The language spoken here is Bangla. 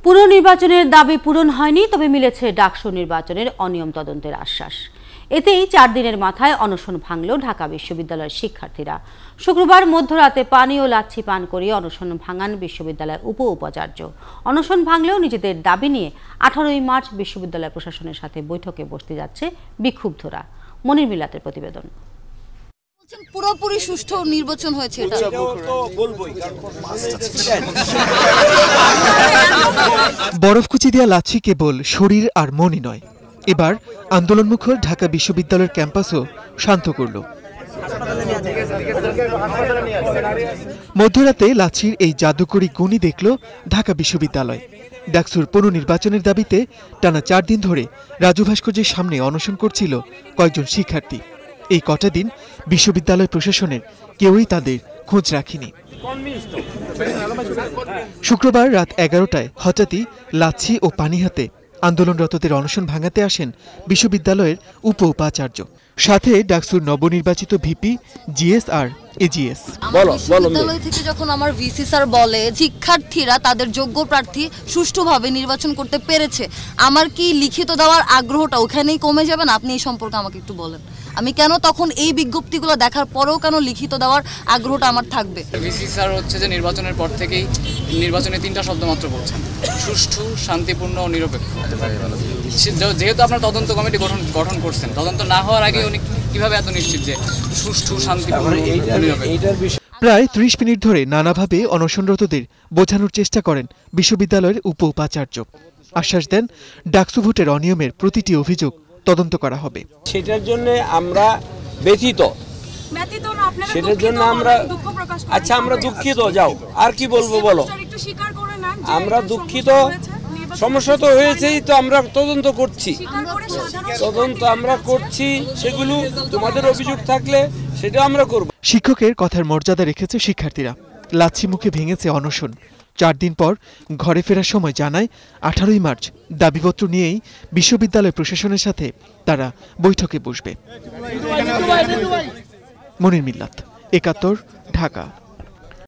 পুনর্নির্বাচনের দাবি পূরণ হয়নি, তবে মিলেছে ডাকসু নির্বাচনের অনিয়ম তদন্তের আশ্বাস। এতেই 4 দিনের মাথায় অনশন ভাঙল ঢাকা বিশ্ববিদ্যালয়ের শিক্ষার্থীরা। শুক্রবার মধ্যরাতে পানি ও লাচ্ছি পান করিয়ে অনশন ভাঙান বিশ্ববিদ্যালয়ের উপাচার্য। অনশন ভাঙলেও নিজেদের দাবি নিয়ে 18ই মার্চ বিশ্ববিদ্যালয় প্রশাসনের সাথে বৈঠকে বসতে যাচ্ছে বিক্ষুব্ধরা। মনির মিল্লাতের প্রতিবেদন। পুরোপুরি সুষ্ঠু নির্বাচন হয়েছে এটা বরফকুচি দেয়া লাচ্ছি কেবল শরীর আর মনই নয়, এবার আন্দোলনমুখর ঢাকা বিশ্ববিদ্যালয়ের ক্যাম্পাসও শান্ত করল। মধ্যরাতে লাচ্ছির এই জাদুকরি গুণই দেখল ঢাকা বিশ্ববিদ্যালয়। ডাকসুর পুনর্নির্বাচনের দাবিতে টানা 4 দিন ধরে রাজু ভাস্কর্যের সামনে অনশন করছিল কয়েকজন শিক্ষার্থী। এই কটা দিন বিশ্ববিদ্যালয় প্রশাসনের কেউই তাদের খোঁজ রাখেনি। শুক্রবার রাত 11টায় হঠাৎই লাচ্ছি ও পানি হাতে আন্দোলনরতদের অনশন ভাঙাতে আসেন বিশ্ববিদ্যালয়ের উপাচার্য, সাথে ডাকসুর নবনির্বাচিত ভিপি, জিএস আর এজিএস। বিশ্ববিদ্যালয় থেকে যখন আমার ভিসি স্যার বলে শিক্ষার্থীরা তাদের যোগ্য প্রার্থী সুষ্ঠুভাবে নির্বাচন করতে পেরেছে, আমার কি লিখিত দেওয়ার আগ্রহটা ওখানেই কমে যাবে না? আপনি এই সম্পর্কে আমাকে একটু বলেন। আমি কেন তখন এই বিজ্ঞপ্তিগুলো দেখার পরেও কেন লিখিত দেওয়ার আগ্রহটা আমার থাকবে? ভিসি স্যার হচ্ছে যে নির্বাচনের পর থেকেই নির্বাচনে 3টা শব্দ মাত্র বলছেন: সুষ্ঠু, শান্তিপূর্ণ ও নিরপেক্ষ। যেহেতু আপনার তদন্ত কমিটি গঠন করছেন, তদন্ত না হওয়ার আগে উনি কিভাবে এত নিশ্চিত যে সুষ্ঠু, শান্তিপূর্ণ ও নিরপেক্ষ? প্রায় 30 মিনিট ধরে নানাভাবে অনশনরতদের বোঝানোর চেষ্টা করেন বিশ্ববিদ্যালয়ের উপাচার্য। আশ্বাস দেন ডাকসু ভোটের অনিয়মের প্রতিটি অভিযোগ তদন্ত করা হবে। সেটার জন্য আমরা ব্যথিত, সেটার জন্য আমরা আমরা দুঃখিত। যাও, আর কি বলবো বলো? আমরা দুঃখিত, সমস্যা তো হয়েছেই, তো আমরা তদন্ত আমরা করছি। সেগুলো তোমাদের অভিযোগ থাকলে সেটা আমরা করব। শিক্ষকের কথার মর্যাদা রেখেছে শিক্ষার্থীরা। লাচ্ছি মুখে ভেঙেছে অনশন। 4 দিন পর ঘরে ফেরার সময় জানায় 18ই মার্চ দাবিপত্র নিয়েই বিশ্ববিদ্যালয় প্রশাসনের সাথে তারা বৈঠকে বসবে। মনির মিল্লাত, 71, ঢাকা।